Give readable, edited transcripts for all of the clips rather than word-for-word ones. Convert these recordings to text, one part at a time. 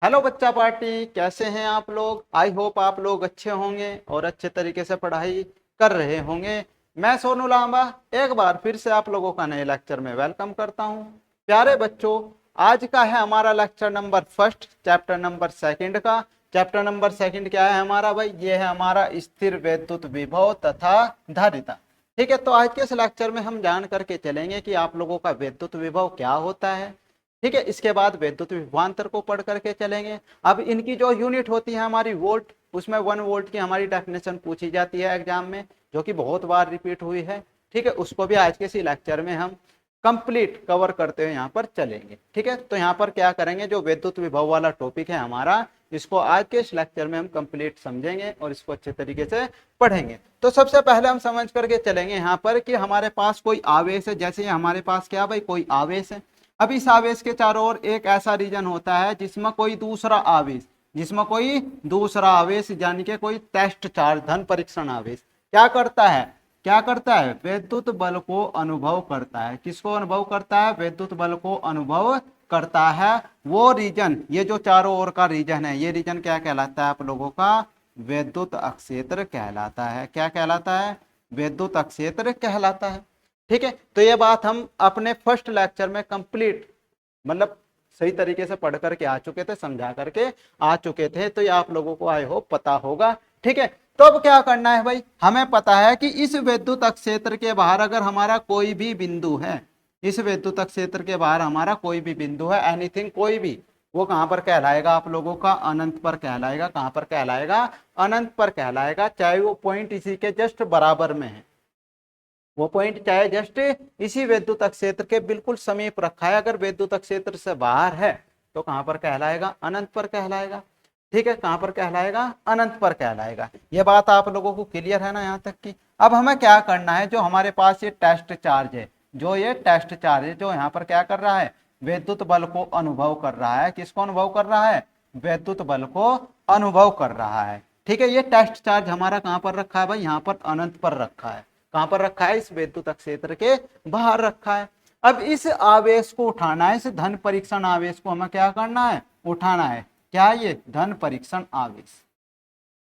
Hello बच्चा party, कैसे हैं आप लोग। आई होप आप लोग अच्छे होंगे और अच्छे तरीके से पढ़ाई कर रहे होंगे। मैं सोनू लांबा एक बार फिर से आप लोगों का नए लेक्चर में वेलकम करता हूं। प्यारे बच्चों, आज का है हमारा lecture number first, chapter number second का। चैप्टर नंबर सेकंड क्या है हमारा भाई? ये है हमारा स्थिर विद्युत विभव तथा धारिता। ठीक है, तो आज के इस लेक्चर में हम जान करके चलेंगे कि आप लोगों का विद्युत विभव क्या होता है। ठीक है, इसके बाद विद्युत विभवांतर को पढ़ करके चलेंगे। अब इनकी जो यूनिट होती है हमारी वोल्ट, उसमें 1 वोल्ट की हमारी डेफिनेशन पूछी जाती है एग्जाम में, जो कि बहुत बार रिपीट हुई है। ठीक है, उसको भी आज के इसी लेक्चर में हम कंप्लीट कवर करते हुए यहाँ पर चलेंगे। ठीक है, तो यहाँ पर क्या करेंगे, जो विद्युत विभव वाला टॉपिक है हमारा, इसको आज के इस लेक्चर में हम कंप्लीट समझेंगे और इसको अच्छे तरीके से पढ़ेंगे। तो सबसे पहले हम समझ करके चलेंगे यहाँ पर कि हमारे पास कोई आवेश है। जैसे हमारे पास क्या भाई, कोई आवेश है। अब इस आवेश के चारों ओर एक ऐसा रीजन होता है जिसमें कोई दूसरा आवेश यानी कि कोई टेस्ट चार्ज, धन परीक्षण आवेश क्या करता है, विद्युत बल को अनुभव करता है। किसको अनुभव करता है? विद्युत बल को अनुभव करता है। वो रीजन, ये जो चारों ओर का रीजन है, ये रीजन क्या कहलाता है आप लोगों का? विद्युत अक्षेत्र कहलाता है। क्या कहलाता है? विद्युत अक्षेत्र कहलाता है। ठीक है, तो ये बात हम अपने फर्स्ट लेक्चर में कंप्लीट, मतलब सही तरीके से पढ़ करके आ चुके थे, समझा करके आ चुके थे। तो ये आप लोगों को आई होप पता होगा। ठीक है, तो अब क्या करना है भाई, हमें पता है कि इस विद्युत क्षेत्र के बाहर अगर हमारा कोई भी बिंदु है, इस विद्युत क्षेत्र के बाहर हमारा कोई भी बिंदु है, एनीथिंग, कोई भी, वो कहां पर कहलाएगा आप लोगों का? अनंत पर कहलाएगा। कहां पर कहलाएगा? अनंत पर कहलाएगा। चाहे वो पॉइंट इसी के जस्ट बराबर में है, वो पॉइंट चाहे जस्ट इसी विद्युत क्षेत्र के बिल्कुल समीप रखा है, अगर विद्युत क्षेत्र से बाहर है तो कहां पर कहलाएगा? अनंत पर कहलाएगा। ठीक है, कहां पर कहलाएगा? अनंत पर कहलाएगा। ये बात आप लोगों को क्लियर है ना यहाँ तक की? अब हमें क्या करना है, जो हमारे पास ये टेस्ट चार्ज है, जो यहाँ पर क्या कर रहा है, विद्युत बल को अनुभव कर रहा है। किसको अनुभव कर रहा है? विद्युत बल को अनुभव कर रहा है। ठीक है, ये टेस्ट चार्ज हमारा कहां पर रखा है भाई? यहाँ पर अनंत पर रखा है। कहां पर रखा है? इस विद्युत क्षेत्र के बाहर रखा है। अब इस आवेश को उठाना है, इस धन परीक्षण आवेश को हमें क्या करना है? उठाना है। क्या ये? धन परीक्षण आवेश,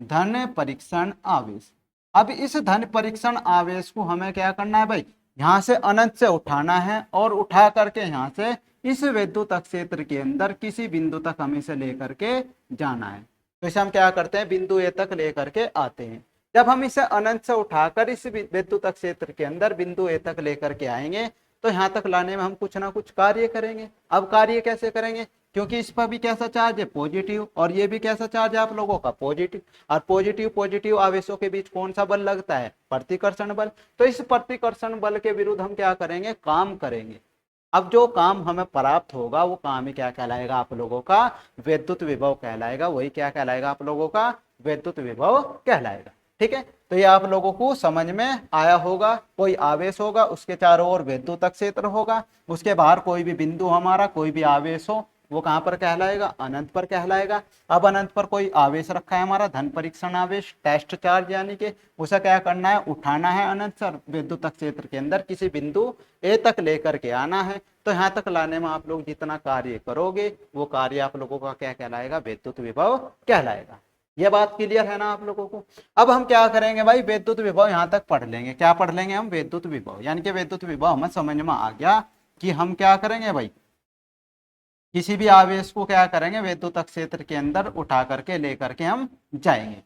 धन परीक्षण आवेश। अब इस धन परीक्षण आवेश को हमें क्या करना है भाई? यहां से अनंत से उठाना है और उठा करके यहां से इस विद्युत क्षेत्र के अंदर किसी बिंदु तक हमें इसे लेकर के जाना है। तो इसे हम क्या करते हैं? बिंदु ए तक लेकर के आते हैं। जब हम इसे अनंत से उठाकर इस विद्युत क्षेत्र के अंदर बिंदु ए तक लेकर के आएंगे, तो यहां तक लाने में हम कुछ ना कुछ कार्य करेंगे। अब कार्य कैसे करेंगे? क्योंकि इस पर भी कैसा चार्ज है? पॉजिटिव, और ये भी कैसा चार्ज है आप लोगों का? पॉजिटिव। और पॉजिटिव आवेशों के बीच कौन सा बल लगता है? प्रतिकर्षण बल। तो इस प्रतिकर्षण बल के विरुद्ध हम क्या करेंगे? काम करेंगे। अब जो काम हमें प्राप्त होगा वो काम ही क्या कहलाएगा आप लोगों का? विद्युत विभव कहलाएगा। वही क्या कहलाएगा आप लोगों का? विद्युत विभव कहलाएगा। ठीक है, तो ये आप लोगों को समझ में आया होगा। कोई आवेश होगा, उसके चारों ओर विद्युत क्षेत्र होगा, उसके बाहर कोई भी बिंदु हमारा, कोई भी आवेश हो, वो कहां पर कहलाएगा? अनंत पर कहलाएगा। अब अनंत पर कोई आवेश रखा है हमारा, धन परीक्षण आवेश, टेस्ट चार्ज, यानी कि उसे क्या करना है? उठाना है अनंत से, विद्युत क्षेत्र के अंदर किसी बिंदु ए तक लेकर के आना है। तो यहाँ तक लाने में आप लोग जितना कार्य करोगे, वो कार्य आप लोगों का क्या कहलाएगा? विद्युत विभव कहलाएगा। ये बात क्लियर है ना आप लोगों को? अब हम क्या करेंगे भाई? विद्युत विभव यहाँ तक पढ़ लेंगे। क्या पढ़ लेंगे हम? विद्युत विभव। यानी कि विद्युत विभव हमें समझ में आ गया कि हम क्या करेंगे भाई, किसी भी आवेश को क्या करेंगे? विद्युत क्षेत्र के अंदर उठा करके लेकर के हम जाएंगे।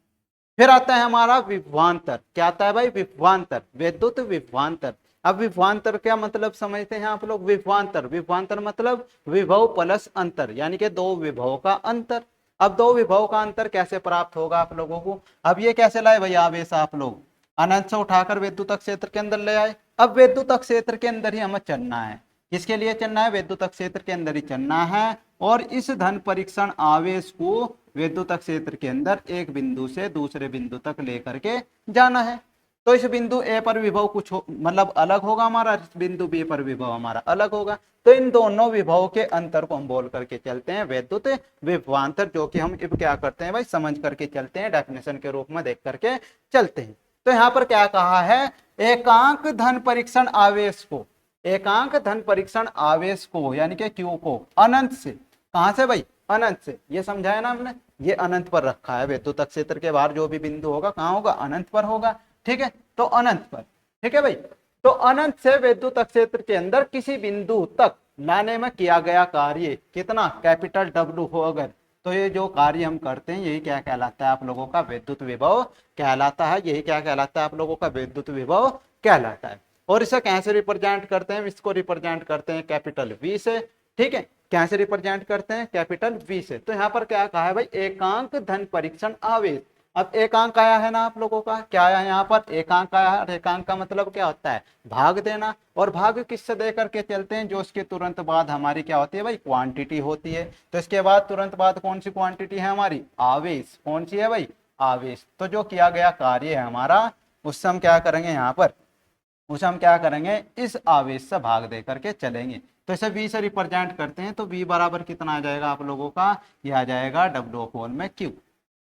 फिर आता है हमारा विभवांतर। क्या आता है भाई? विभवांतर, विद्युत विभवांतर। अब विभवांतर क्या मतलब समझते हैं आप लोग? विभवांतर मतलब विभव प्लस अंतर, यानी कि दो विभव का अंतर। अब दो विभव का अंतर कैसे प्राप्त होगा आप लोगों को? अब ये कैसे लाए भाई आवेश? आप लोग अनंत से उठाकर विद्युत क्षेत्र के अंदर ले आए। अब विद्युत क्षेत्र के अंदर ही हमें चलना है। किसके लिए चलना है? विद्युत क्षेत्र के अंदर ही चलना है। और इस धन परीक्षण आवेश को विद्युत क्षेत्र के अंदर एक बिंदु से दूसरे बिंदु तक लेकर के जाना है। तो इस बिंदु ए पर विभव कुछ मतलब अलग होगा हमारा, इस बिंदु बी पर विभव हमारा अलग होगा। तो इन दोनों विभव के अंतर को हम बोल करके चलते हैं विद्युत विभवांतर, जो कि हम अब क्या करते हैं भाई? समझ करके चलते हैं, डेफिनेशन के रूप में देख करके चलते हैं। तो यहाँ पर क्या कहा है? एकांक धन परीक्षण आवेश को, यानी कि क्यू को अनंत से, कहां से भाई? अनंत से, ये समझाया ना हमने, ये अनंत पर रखा है। विद्युत क्षेत्र के बाहर जो भी बिंदु होगा कहाँ होगा, अनंत पर होगा। ठीक है, तो अनंत पर, ठीक है भाई। तो अनंत से विद्युत क्षेत्र के अंदर किसी बिंदु तक लाने में किया गया कार्य कितना, कैपिटल डब्ल्यू हो अगर, तो ये जो कार्य हम करते हैं यही क्या कहलाता है आप लोगों का, विद्युत विभव कहलाता है। यही क्या कहलाता है आप लोगों का, विद्युत विभव कहलाता है। और इसे कैसे रिप्रेजेंट करते हैं, इसको रिप्रेजेंट करते हैं कैपिटल वी से। ठीक है, कैसे रिप्रेजेंट करते हैं, कैपिटल वी से। तो यहाँ पर क्या कहा है भाई, एकांक धन परीक्षण आवेश। अब एकांक आया है ना आप लोगों का, क्या आया है यहाँ पर, एकांक आया है। एकांक का मतलब क्या होता है, भाग देना। और भाग किससे दे करके चलते हैं, जो उसके तुरंत बाद हमारी क्या होती है भाई, क्वांटिटी होती है। तो इसके बाद तुरंत बाद कौन सी क्वांटिटी है हमारी, आवेश। कौन सी है भाई, आवेश। तो जो किया गया कार्य है हमारा, उससे हम क्या करेंगे यहाँ पर, उसे हम क्या करेंगे, इस आवेश से भाग दे करके चलेंगे। तो इसे v से रिप्रेजेंट करते हैं, तो v बराबर कितना आ जाएगा आप लोगों का, ये आ जाएगा W/Q।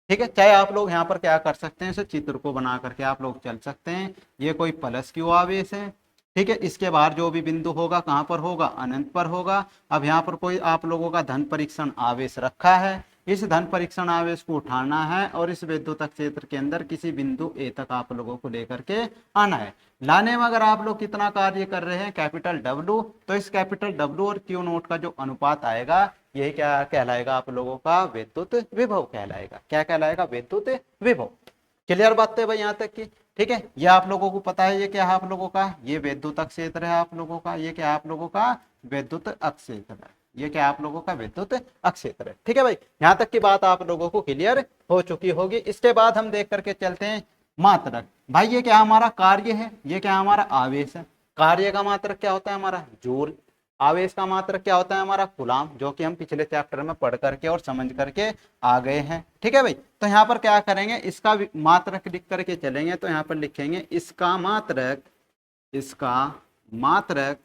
ठीक है, चाहे आप लोग यहाँ पर क्या कर सकते हैं, इसे चित्र को बना करके आप लोग चल सकते हैं। ये कोई प्लस क्यू आवेश है। ठीक है, इसके बाहर जो भी बिंदु होगा कहाँ पर होगा, अनंत पर होगा। अब यहाँ पर कोई आप लोगों का धन परीक्षण आवेश रखा है, इस धन परीक्षण आवेश को उठाना है और इस विद्युत क्षेत्र के अंदर किसी बिंदु ए तक आप लोगों को लेकर के आना है। लाने में अगर आप लोग कितना कार्य कर रहे हैं, कैपिटल डब्ल्यू, तो इस कैपिटल डब्ल्यू और क्यू नोट का जो अनुपात आएगा, यही क्या कहलाएगा आप लोगों का, विद्युत विभव कहलाएगा। क्या कहलाएगा, विद्युत विभव। क्लियर बात है भाई यहाँ तक की। ठीक है, ये आप लोगों को पता है, ये क्या है आप लोगों का, ये विद्युत क्षेत्र है आप लोगों का। ये क्या है आप लोगों का, विद्युत क्षेत्र है। ये क्या आप लोगों का, विद्युत क्षेत्र है। ठीक है भाई, यहाँ तक की बात आप लोगों को क्लियर हो चुकी होगी। इसके बाद हम देख करके चलते हैं मात्रक। भाई ये क्या हमारा कार्य है, ये क्या हमारा आवेश है। कार्य का मात्रक क्या होता है हमारा, जूल। आवेश का मात्रक क्या होता है हमारा, कूलाम, जो कि हम पिछले चैप्टर में पढ़ करके और समझ करके आ गए हैं। ठीक है भाई, तो यहाँ पर क्या करेंगे, इसका मात्रक लिख करके चलेंगे। तो यहाँ पर लिखेंगे इसका मात्रक, इसका मात्रक।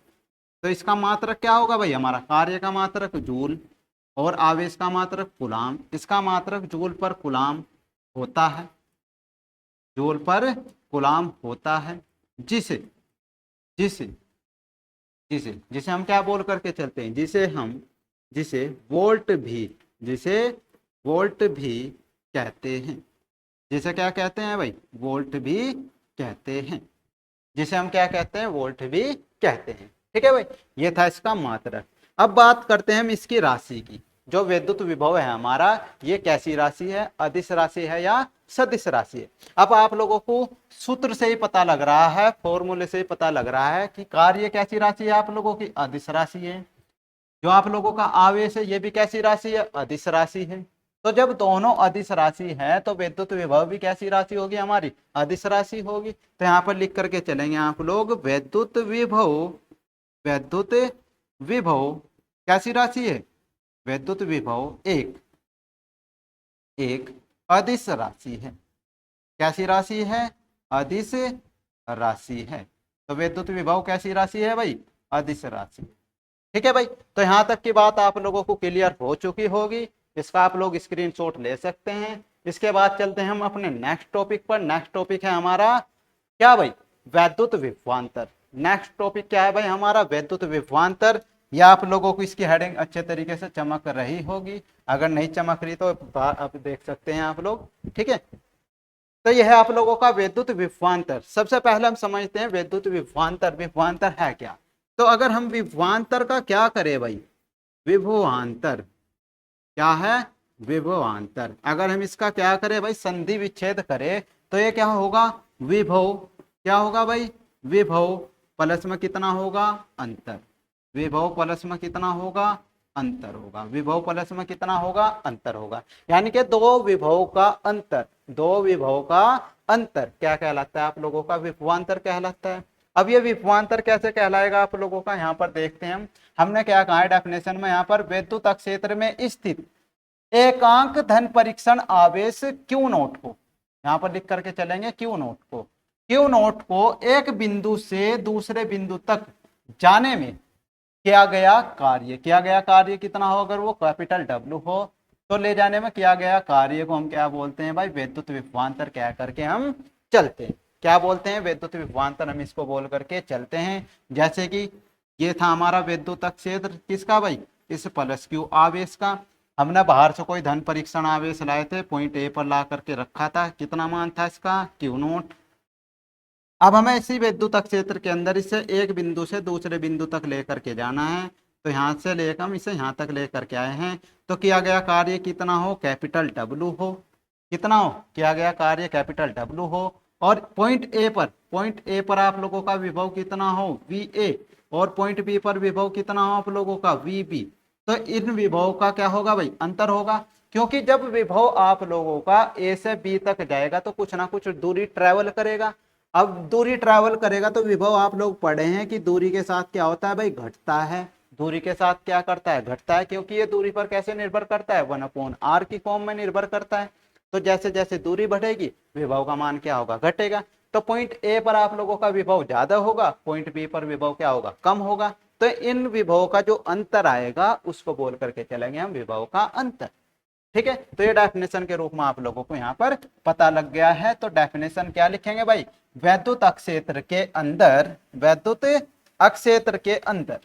तो इसका मात्रक क्या होगा भाई हमारा, कार्य का मात्रक जूल और आवेश का मात्रक कूलाम। इसका मात्रक जूल पर कूलाम होता है, जूल पर कूलाम होता है, जिसे जिसे जिसे जिसे हम क्या बोल करके चलते हैं, जिसे वोल्ट भी, जिसे वोल्ट भी कहते हैं। जिसे क्या कहते हैं भाई, वोल्ट भी कहते हैं। जिसे हम क्या कहते हैं, वोल्ट भी कहते हैं। ठीक है भाई, ये था इसका मात्रक। अब बात करते हैं हम इसकी राशि की। जो विद्युत विभव है हमारा, ये कैसी राशि है, अदिश राशि है या सदिश राशि है। अब आप लोगों को सूत्र से ही पता लग रहा है, फॉर्मूले से ही पता लग रहा है कि कार्य कैसी राशि है आप लोगों की, अदिश राशि है। जो आप लोगों का आवेश है, ये भी कैसी राशि है, अदिश राशि है। तो जब दोनों अदिश राशि है, तो विद्युत विभव भी कैसी राशि होगी हमारी, अदिश राशि होगी। तो यहाँ पर लिख करके चलेंगे आप लोग, विद्युत विभव, विद्युत विभव कैसी राशि है, विद्युत विभव एक अदिश राशि है। कैसी राशि है, अदिश राशि है। तो विद्युत विभव कैसी राशि है भाई, अदिश राशि। ठीक है भाई, तो यहां तक की बात आप लोगों को क्लियर हो चुकी होगी। इसका आप लोग स्क्रीनशॉट ले सकते हैं। इसके बाद चलते हैं हम अपने नेक्स्ट टॉपिक पर। नेक्स्ट टॉपिक है हमारा क्या भाई, वैद्युत विभवांतर। नेक्स्ट टॉपिक क्या है भाई हमारा, वैद्युत विभवांतर। या आप लोगों को इसकी हेडिंग अच्छे तरीके से चमक रही होगी, अगर नहीं चमक रही तो आप देख सकते हैं आप लोग। ठीक है, तो यह है आप लोगों का विद्युत विभवांतर। सबसे पहले हम समझते हैं विद्युत विभवांतर, विभवांतर है क्या। तो अगर हम विभवांतर का क्या करें भाई, विभवांतर क्या है, विभवांतर अगर हम इसका क्या करें भाई, संधि विच्छेद करें, तो ये क्या होगा, विभव। क्या होगा भाई, विभव प्लस में कितना होगा, अंतर। विभव प्लस में कितना होगा, अंतर होगा। विभव प्लस में कितना होगा, अंतर होगा। यानी कि दो विभव का अंतर, दो विभव का अंतर क्या कहलाता है आप लोगों का, विभवांतर कहलाता है। अब ये विभवांतर कैसे कहलाएगा आप लोगों का, यहाँ पर देखते हैं हमने क्या कहा है डेफिनेशन में, यहाँ पर विद्युत क्षेत्र में स्थित एकांक धन परीक्षण आवेश क्यू नोट को, यहाँ पर लिख करके चलेंगे क्यू नोट को, क्यू नोट को एक बिंदु से दूसरे बिंदु तक जाने में किया गया कार्य, किया गया कार्य कितना हो, अगर वो कैपिटल डब्ल्यू हो, तो ले जाने में किया गया कार्य को हम क्या बोलते हैं भाई, विद्युत विभवांतर कह करके हम चलते हैं। क्या बोलते हैं, विद्युत विभवांतर हम इसको बोल करके चलते हैं। जैसे कि ये था हमारा विद्युत क्षेत्र किसका भाई, इस प्लस क्यू आवेश का। हमने बाहर से कोई धन परीक्षण आवेश लाए थे, पॉइंट ए पर ला करके रखा था, कितना मान था इसका क्यू नोट। अब हमें इसी विद्युत क्षेत्र के अंदर इसे एक बिंदु से दूसरे बिंदु तक लेकर के जाना है, तो यहाँ से लेकर हम इसे यहाँ तक लेकर के आए हैं, तो किया गया कार्य कितना हो, कैपिटल डब्लू हो, कितना हो, किया गया कार्य कैपिटल डब्लू हो। और पॉइंट ए पर आप लोगों का विभव कितना हो, वी ए, और पॉइंट बी पर विभव कितना हो आप लोगों का, वी बी। तो इन विभव का क्या होगा भाई, अंतर होगा, क्योंकि जब विभव आप लोगों का ए से बी तक जाएगा तो कुछ ना कुछ दूरी ट्रेवल करेगा। अब दूरी ट्रैवल करेगा तो विभव आप लोग पढ़े हैं कि दूरी के साथ क्या होता है भाई, घटता है। दूरी के साथ क्या करता है, घटता है, क्योंकि ये दूरी पर कैसे निर्भर करता है, 1/r की फॉर्म में निर्भर करता है। तो जैसे जैसे दूरी बढ़ेगी विभव का मान क्या होगा, घटेगा। तो पॉइंट ए पर आप लोगों का विभव ज्यादा होगा, पॉइंट बी पर विभव क्या होगा, कम होगा। तो इन विभव का जो अंतर आएगा उसको बोल करके चलेंगे हम विभव का अंतर। ठीक है, तो ये डेफिनेशन के रूप में आप लोगों को यहाँ पर पता लग गया है। तो डेफिनेशन क्या लिखेंगे भाई, वैद्युत अक्षेत्र के अंदर, वैद्युत अक्षेत्र के अंदर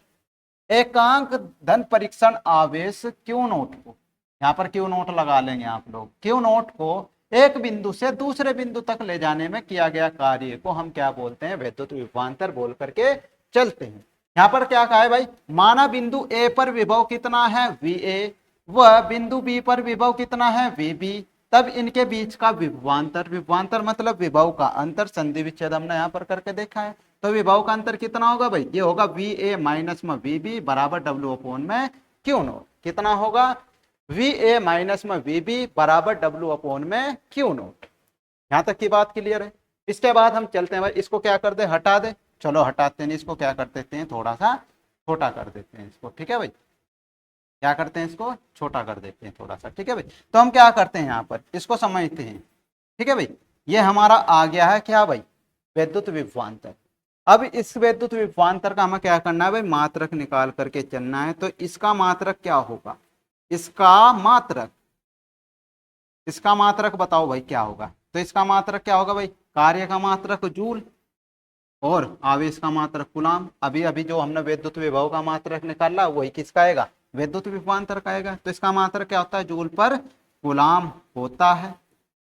एकांक धन परीक्षण आवेश क्यू नोट को, यहाँ पर क्यू नोट लगा लेंगे आप लोग, क्यू नोट को एक बिंदु से दूसरे बिंदु तक ले जाने में किया गया कार्य को हम क्या बोलते हैं, वैद्युत विभवांतर बोल करके चलते हैं। यहाँ पर क्या कहा है भाई, माना बिंदु ए पर विभव कितना है, वी ए, वह बिंदु बी पर विभव कितना है, वी बी, तब इनके बीच का विभवांतर, विभवांतर मतलब विभव का अंतर, संधि विच्छेद हमने यहाँ पर करके देखा है। तो विभव का अंतर कितना होगा भाई, ये होगा वी ए माइनस में वी बी बराबर डब्ल्यू अपॉन में क्यू नोट। कितना होगा, वी ए माइनस में वी बी बराबर डब्ल्यू अपॉन में क्यू नोट। यहाँ तक की बात क्लियर है। इसके बाद हम चलते हैं भाई, इसको क्या कर दे, हटा दे, चलो हटाते हैं, इसको क्या कर देते हैं, थोड़ा सा छोटा कर देते हैं इसको। ठीक है भाई, क्या करते हैं, इसको छोटा कर देते हैं थोड़ा सा। ठीक है भाई, तो हम क्या करते हैं यहाँ पर इसको समझते हैं। ठीक है भाई, ये हमारा आ गया है क्या भाई, वैद्युत विभवांतर। अब इस वैद्युत विभवांतर का हमें क्या करना है भाई, मात्रक निकाल करके चलना है। तो इसका मात्रक क्या होगा, इसका मात्रक बताओ भाई क्या होगा। तो इसका मात्रक क्या होगा भाई, कार्य का मात्रक जूल और आवेश का मात्रक कूलाम। अभी अभी जो हमने विद्युत विभव का मात्रक निकाला वही किसका आएगा, विद्युत विभवांतर का आएगा। तो इसका मात्रक क्या होता है, जूल पर कूलाम होता है,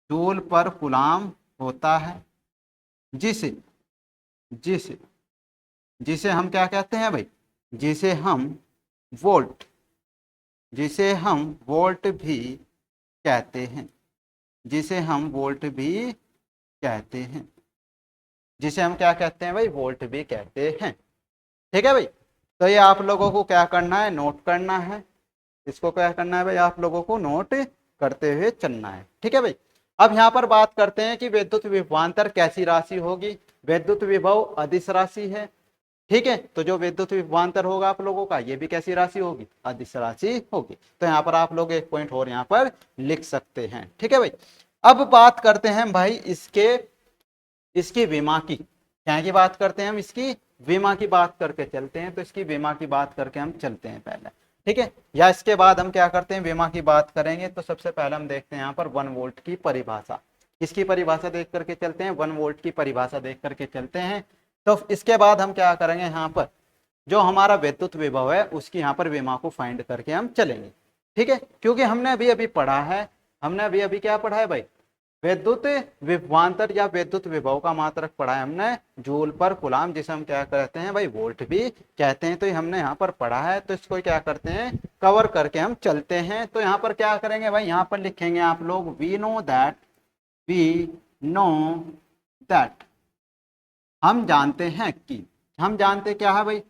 जूल पर कूलाम होता है, जिसे जिसे जिसे हम क्या कहते हैं भाई, जिसे हम वोल्ट भी कहते हैं, जिसे हम वोल्ट भी कहते हैं, जिसे हम क्या कहते हैं भाई, वोल्ट भी कहते हैं। ठीक है भाई, तो ये आप लोगों को क्या करना है, नोट करना है। इसको क्या करना है भाई, आप लोगों को नोट करते हुए चलना है। ठीक है भाई, अब यहाँ पर बात करते हैं कि विद्युत विभवांतर कैसी राशि होगी। विद्युत विभव अदिश राशि है। ठीक है, तो जो विद्युत विभवांतर होगा आप लोगों का, ये भी कैसी राशि होगी, अदिश राशि होगी। तो यहाँ पर आप लोग एक पॉइंट और यहाँ पर लिख सकते हैं। ठीक है भाई, अब बात करते हैं भाई इसकी विमा की, क्या की बात करते हैं हम, इसकी विमा की बात करके चलते हैं। तो इसकी विमा की बात करके हम चलते हैं पहले। ठीक है, या इसके बाद हम क्या करते हैं, विमा की बात करेंगे। तो सबसे पहले हम देखते हैं यहाँ पर 1 वोल्ट की परिभाषा, इसकी परिभाषा देख करके चलते हैं, 1 वोल्ट की परिभाषा देख करके चलते हैं। तो इसके बाद हम क्या करेंगे, यहाँ पर जो हमारा विद्युत विभव है उसकी यहाँ पर विमा को फाइंड करके हम चलेंगे। ठीक है, क्योंकि हमने अभी अभी पढ़ा है, हमने अभी अभी क्या पढ़ा है भाई, विद्युत विभवांतर या विद्युत विभव का मात्रक पढ़ा है हमने जूल पर कूलाम, जिसे हम क्या कहते हैं भाई, वोल्ट भी कहते हैं। तो ये हमने यहाँ पर पढ़ा है, तो इसको क्या करते हैं, कवर करके हम चलते हैं। तो यहाँ पर क्या करेंगे भाई, यहाँ पर लिखेंगे आप लोग, वी नो दैट, हम जानते हैं कि, हम जानते क्या है भाई,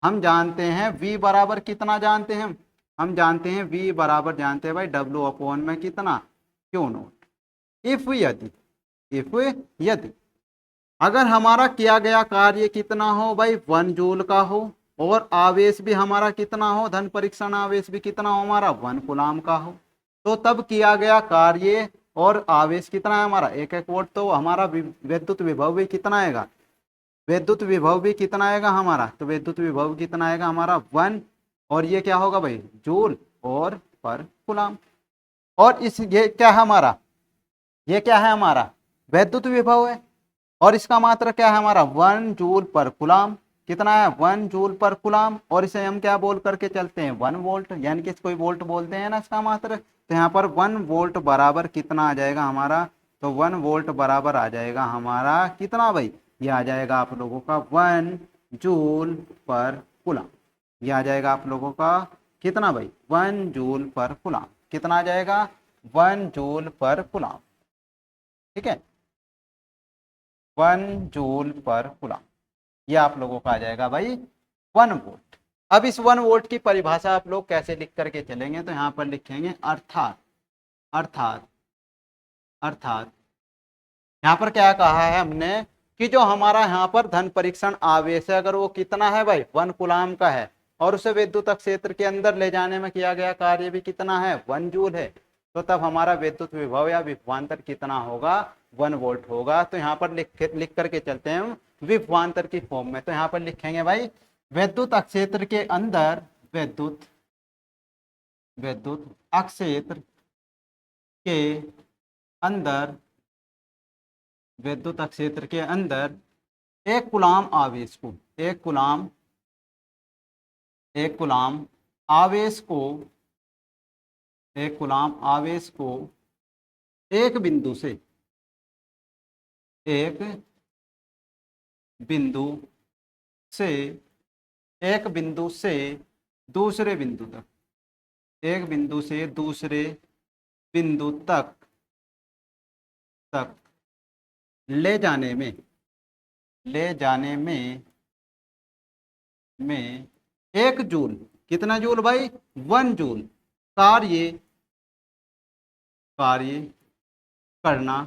हम जानते हैं v बराबर कितना जानते हैं, हम जानते हैं v बराबर जानते हैं भाई W अपॉन में कितना, क्यू नोट। इफ यदि अगर हमारा किया गया कार्य कितना हो भाई, 1 जूल का हो, और आवेश भी हमारा कितना हो, धन परीक्षण आवेश भी कितना हो हमारा, 1 कूलाम का हो, तो तब किया गया कार्य और आवेश कितना है हमारा, 1 वोल्ट। तो हमारा विद्युत विभव भी कितना आएगा, विद्युत विभव भी कितना आएगा हमारा, तो विद्युत विभव कितना आएगा हमारा 1, और ये क्या होगा भाई, जूल और पर कूलाम। और इस ये क्या है हमारा, ये क्या है हमारा, विद्युत विभव है, और इसका मात्रक क्या है हमारा, 1 जूल पर कूलाम। कितना है 1 जूल पर कुलाम, और इसे हम क्या बोल करके चलते हैं 1 वोल्ट, यानी कि इसको वोल्ट बोलते हैं ना इसका मात्र। तो यहाँ पर 1 वोल्ट बराबर कितना आ जाएगा हमारा, तो 1 वोल्ट बराबर आ जाएगा हमारा कितना भाई, ये आ जाएगा आप लोगों का 1 जूल पर कुलाम। ये आ जाएगा आप लोगों का कितना भाई 1 जूल पर कुलाम, कितना आ जाएगा 1 जूल पर कुलाम। ठीक है, 1 जूल पर कुलाम, ये आप लोगों का आ जाएगा भाई 1 वोल्ट। अब इस 1 वोल्ट की परिभाषा आप लोग कैसे लिख करके चलेंगे, तो यहाँ पर लिखेंगे अर्थात, अर्थात, अर्थात यहाँ पर क्या कहा है हमने कि जो हमारा यहाँ पर धन परीक्षण आवेश है, अगर वो कितना है भाई 1 कूलाम का है, और उसे विद्युत क्षेत्र के अंदर ले जाने में किया गया कार्य भी कितना है 1 जूल है, तो तब हमारा विद्युत विभव या विभवांतर कितना होगा 1 वोल्ट होगा। तो यहाँ पर लिख करके चलते हैं हम विभवांतर की फॉर्म में। तो यहाँ पर लिखेंगे भाई विद्युत क्षेत्र के अंदर, विद्युत विद्युत क्षेत्र के अंदर, विद्युत क्षेत्र के अंदर 1 कूलाम आवेश को, 1 कूलाम, 1 कूलाम आवेश को, 1 कूलाम आवेश को एक बिंदु से, एक बिंदु से, एक बिंदु से दूसरे बिंदु तक, एक बिंदु से दूसरे बिंदु तक ले जाने में, ले जाने में 1 जूल, कितना जूल भाई 1 जूल कार्य करना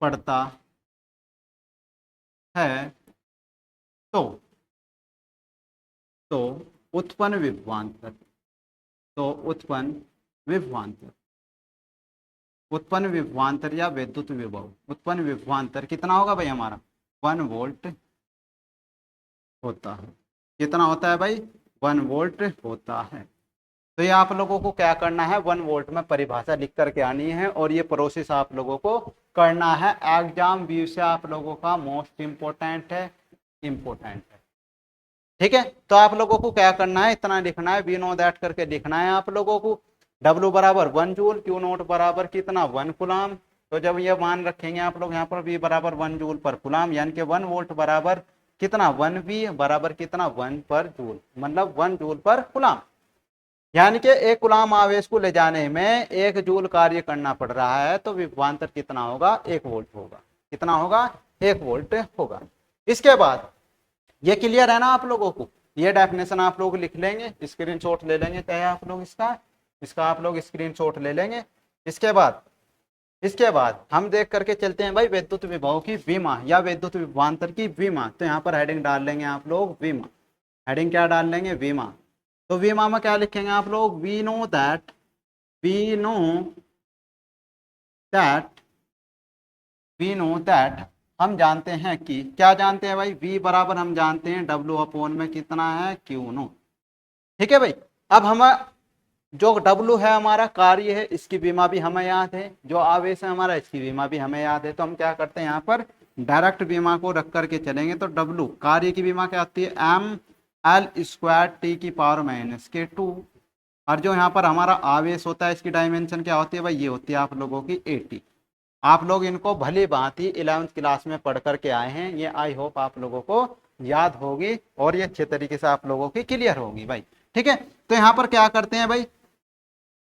पड़ता है, तो उत्पन्न विभवांतर, तो उत्पन्न विभवांतर, उत्पन्न विभवांतर या विद्युत विभव, उत्पन्न विभवांतर कितना होगा भाई हमारा 1 वोल्ट होता है। कितना होता है भाई 1 वोल्ट होता है। तो ये आप लोगों को क्या करना है 1 वोल्ट में परिभाषा लिख करके आनी है, और ये प्रोसेस आप लोगों को करना है। एग्जाम व्यू से आप लोगों का मोस्ट इम्पोर्टेंट है, इम्पोर्टेंट है। ठीक है, तो आप लोगों को क्या करना है इतना लिखना है, वी नो दैट करके लिखना है आप लोगों को। W बराबर 1 जूल, Q नोट बराबर कितना 1 कूलाम। तो जब ये मान रखेंगे आप लोग यहाँ पर V बराबर 1 जूल पर कूलाम, यानी कि 1 वोल्ट बराबर कितना 1 V बराबर कितना 1 पर जूल, मतलब 1 जूल पर कूलाम। यानी कि 1 कूलाम आवेश को ले जाने में 1 जूल कार्य करना पड़ रहा है, तो विभवांतर कितना होगा 1 वोल्ट होगा। कितना होगा 1 वोल्ट होगा। इसके बाद ये क्लियर है ना आप लोगों को, ये डेफिनेशन आप लोग लिख लेंगे, स्क्रीनशॉट ले लेंगे चाहे आप लोग इसका आप लोग स्क्रीनशॉट ले लेंगे। इसके बाद हम देख करके चलते हैं भाई विद्युत विभव की विमा या विद्युत विभवांतर की विमा। तो यहाँ पर हेडिंग डाल लेंगे आप लोग विमा, हेडिंग क्या डाल लेंगे विमा। तो विमा में क्या लिखेंगे आप लोग we know that, we know that हम जानते हैं कि, क्या जानते हैं भाई V बराबर हम जानते हैं W अपॉन में कितना है Q नो। ठीक है भाई, अब हम जो W है हमारा कार्य है इसकी विमा भी हमें याद है, जो आवेश है हमारा इसकी विमा भी हमें याद है। तो हम क्या करते हैं यहाँ पर डायरेक्ट विमा को रख करके चलेंगे। तो W कार्य की विमा क्या होती है mL² T की पावर -2, और जो यहाँ पर हमारा आवेश होता है इसकी डायमेंशन क्या होती है भाई, ये होती है आप लोगों की 80। आप लोग इनको भली भांति 11वीं क्लास में पढ़ करके आए हैं, ये आई होप आप लोगों को याद होगी और ये अच्छे तरीके से आप लोगों की क्लियर होगी भाई। ठीक है, तो यहाँ पर क्या करते हैं भाई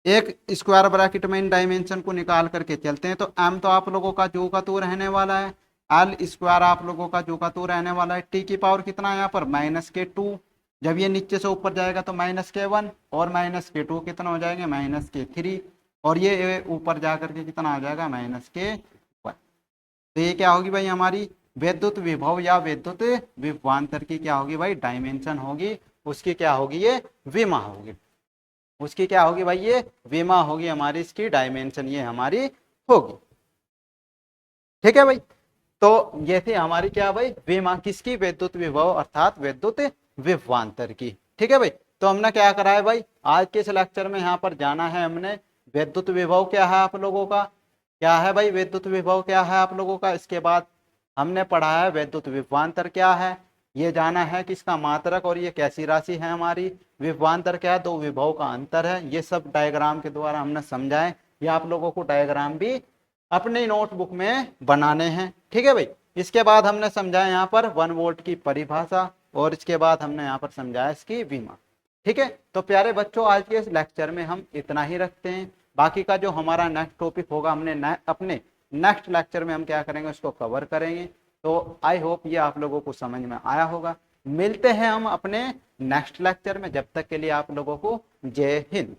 एक स्क्वायर ब्रैकेट में इन डायमेंशन को निकाल करके चलते हैं। तो m तो आप लोगों का जो का तो रहने वाला है, L² आप लोगों का जो का तो रहने वाला है, T की पावर कितना है यहाँ पर -2। जब ये नीचे से ऊपर जाएगा तो -1 और -2 कितना हो जाएंगे -3, और ये ऊपर जा करके कितना आ जाएगा -1। तो ये क्या होगी भाई हमारी विद्युत विभव या विद्युत विभवांतर की क्या होगी भाई डायमेंशन होगी, उसकी क्या होगी ये विमा होगी, उसकी क्या होगी भाई ये विमा होगी हमारी, इसकी डायमेंशन ये हमारी होगी। ठीक है भाई, तो ये थी हमारी क्या भाई विमा किसकी, विद्युत विभव अर्थात विद्युत विभवांतर की। ठीक है भाई, तो हमने क्या करा है भाई आज के इस लेक्चर में यहाँ पर जाना है हमने विद्युत विभव क्या है आप लोगों का, क्या है भाई विद्युत विभव क्या है आप लोगों का। इसके बाद हमने पढ़ा है विद्युत विभवांतर क्या है, ये जाना है कि इसका मात्रक और ये कैसी राशि है हमारी, विभवांतर क्या है, दो विभव का अंतर है, ये सब डायग्राम के द्वारा हमने समझाए। ये आप लोगों को डायग्राम भी अपने नोटबुक में बनाने हैं, ठीक है भाई। इसके बाद हमने समझाया यहाँ पर 1 वोल्ट की परिभाषा, और इसके बाद हमने यहाँ पर समझाया इसकी विमा, ठीक है। तो प्यारे बच्चों, आज के इस लेक्चर में हम इतना ही रखते हैं। बाकी का जो हमारा नेक्स्ट टॉपिक होगा, हमने अपने नेक्स्ट लेक्चर में हम क्या करेंगे, उसको कवर करेंगे। तो आई होप ये आप लोगों को समझ में आया होगा। मिलते हैं हम अपने नेक्स्ट लेक्चर में, जब तक के लिए आप लोगों को जय हिंद।